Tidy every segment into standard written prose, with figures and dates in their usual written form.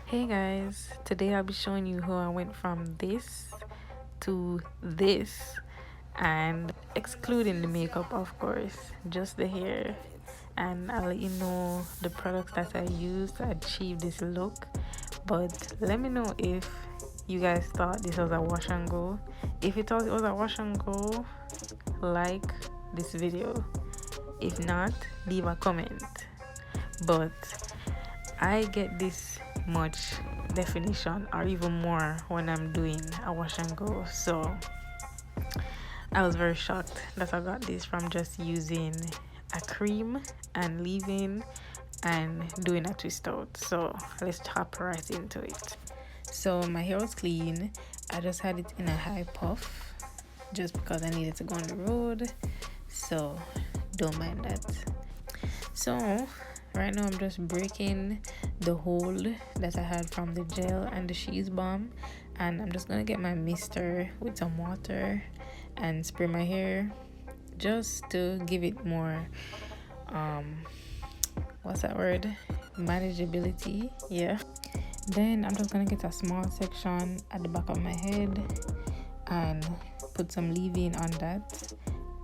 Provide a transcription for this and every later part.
Hey guys, today I'll be showing you how I went from this to this, and excluding the makeup, of course, just the hair. And I'll let you know the products that I used to achieve this look. But let me know if you guys thought this was a wash and go. If you thought it was a wash and go, like this video. If not, leave a comment. But I get this much definition or even more when I'm doing a wash and go. So I was very shocked that I got this from just using a cream and leave-in and doing a twist out. So let's hop right into it. So my hair was clean. I just had it in a high puff just because I needed to go on the road. So don't mind that. So right now I'm just breaking the hold that I had from the gel and the sheath balm, and I'm just gonna get my mister with some water and spray my hair just to give it more what's that word, manageability. Yeah, then I'm just gonna get a small section at the back of my head and put some leave-in on that.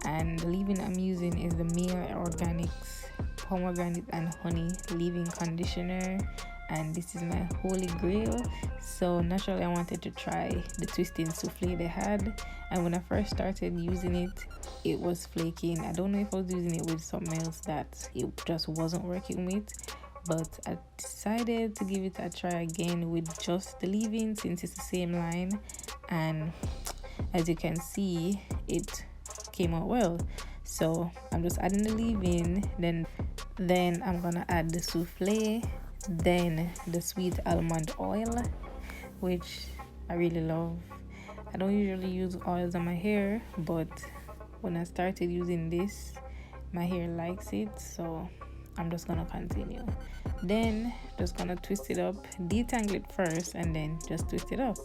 And the leave-in I'm using is the Male Organics pomegranate and honey leave-in conditioner, and this is my holy grail. So naturally I wanted to try the twisting souffle they had, and when I first started using it was flaking. I don't know if I was using it with something else that it just wasn't working with, but I decided to give it a try again with just the leave-in since it's the same line, and as you can see it came out well. So I'm just adding the leave-in, then I'm gonna add the souffle, then the sweet almond oil, which I really love. I don't usually use oils on my hair, but when I started using this, my hair likes it, so I'm just gonna continue. Then just gonna twist it up, detangle it first, and then just twist it up.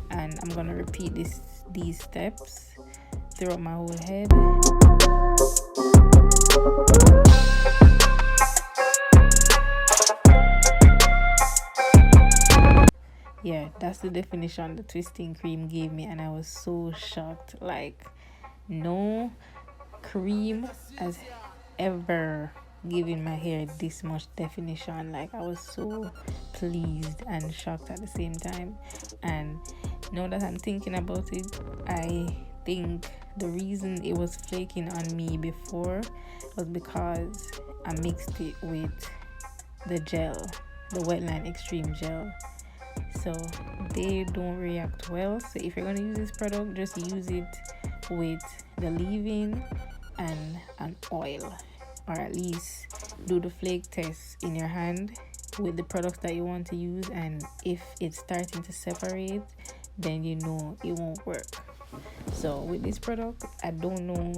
And I'm gonna repeat these steps throughout my whole head. Yeah, that's the definition the twisting cream gave me, and I was so shocked. Like, no cream has ever given my hair this much definition. Like, I was so pleased and shocked at the same time. And now that I'm thinking about it, I think the reason it was flaking on me before was because I mixed it with the gel, the Wetline Extreme Gel. So they don't react well. So if you're going to use this product, just use it with the leave-in and an oil, or at least do the flake test in your hand with the products that you want to use, and if it's starting to separate, then you know it won't work. So with this product, I don't know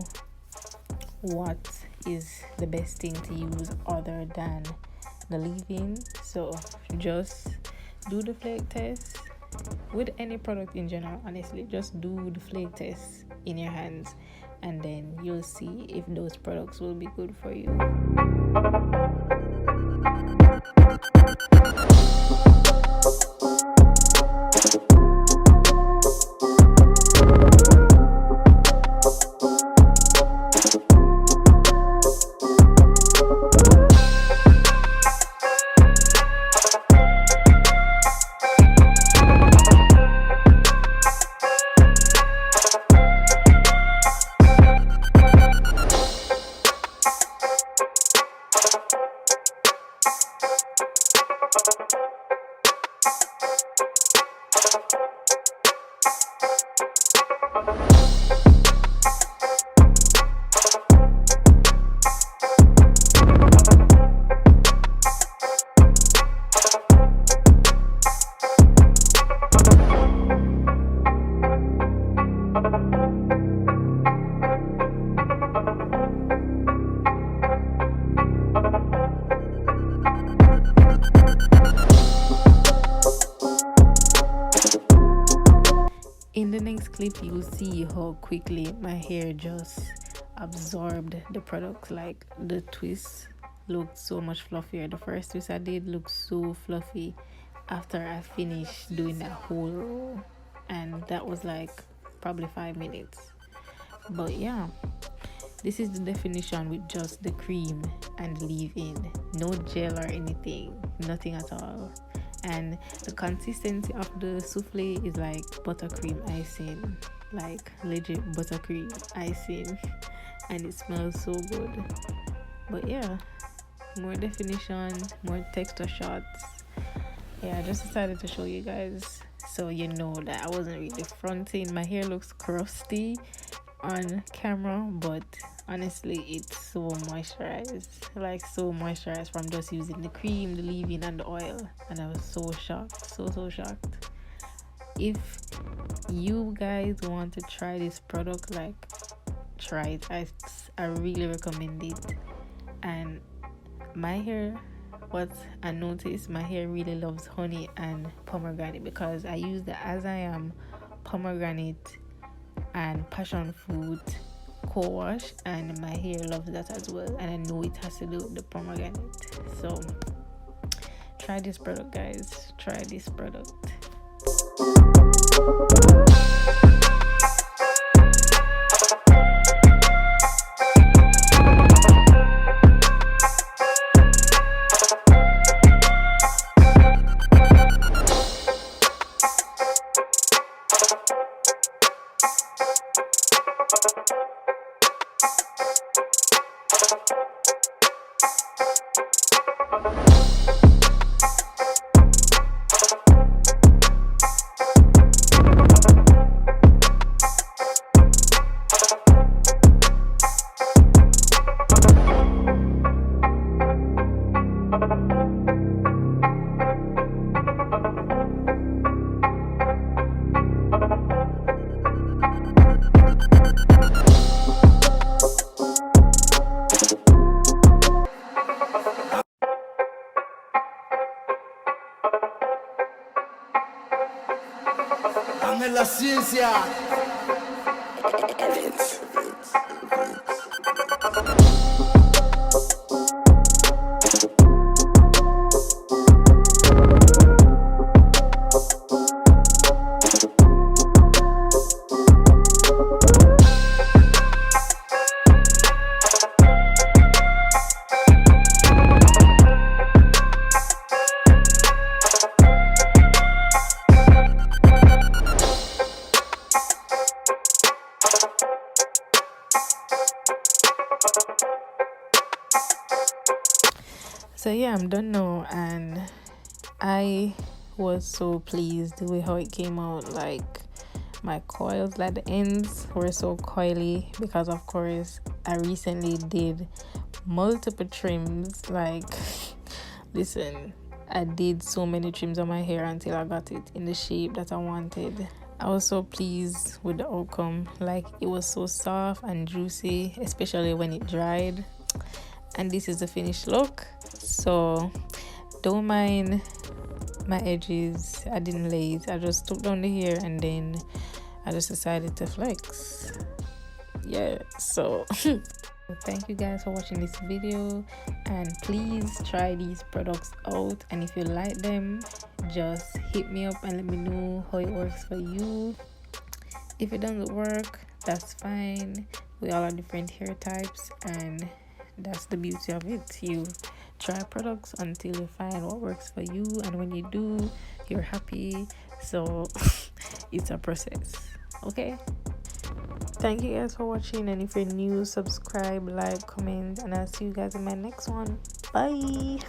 what is the best thing to use other than the leave-in. So just do the flake test with any product in general. Honestly, just do the flake test in your hands, and then you'll see if those products will be good for you. In the next clip, you'll see how quickly my hair just absorbed the products. Like, the twist looked so much fluffier. The first twist I did looked so fluffy, after I finished doing that whole row, and that was like probably 5 minutes. But yeah, this is the definition with just the cream and leave-in, no gel or anything, nothing at all. And the consistency of the souffle is like buttercream icing, like legit buttercream icing, and it smells so good. But yeah, more definition, more texture shots. Yeah, I just decided to show you guys so you know that I wasn't really fronting. My hair looks crusty on camera, but honestly it's so moisturized, like so moisturized from just using the cream, the leave-in, and the oil. And I was so shocked, so shocked. If you guys want to try this product, like, try it. I really recommend it. And my hair, what I noticed, my hair really loves honey and pomegranate, because I use the As I Am pomegranate and passion fruit co-wash, and my hair loves that as well, and I know it has to do with the pomegranate. So try this product, guys. Try this product. AngelLaCiencia Beats. So yeah, I'm done now, and I was so pleased the way how it came out. Like, my coils, like the ends were so coily, because of course I recently did multiple trims. Like, listen, I did so many trims on my hair until I got it in the shape that I wanted. I was so pleased with the outcome. Like, it was so soft and juicy, especially when it dried. And this is the finished look. So don't mind my edges. I didn't lay it. I just took down the hair and then I just decided to flex. Yeah, so thank you guys for watching this video, and please try these products out, and if you like them, just hit me up and let me know how it works for you. If it doesn't work, that's fine. We all have different hair types, and that's the beauty of it. You try products until you find what works for you, and when you do, you're happy. So it's a process. Okay, thank you guys for watching, and if you're new, subscribe, like, comment, and I'll see you guys in my next one. Bye.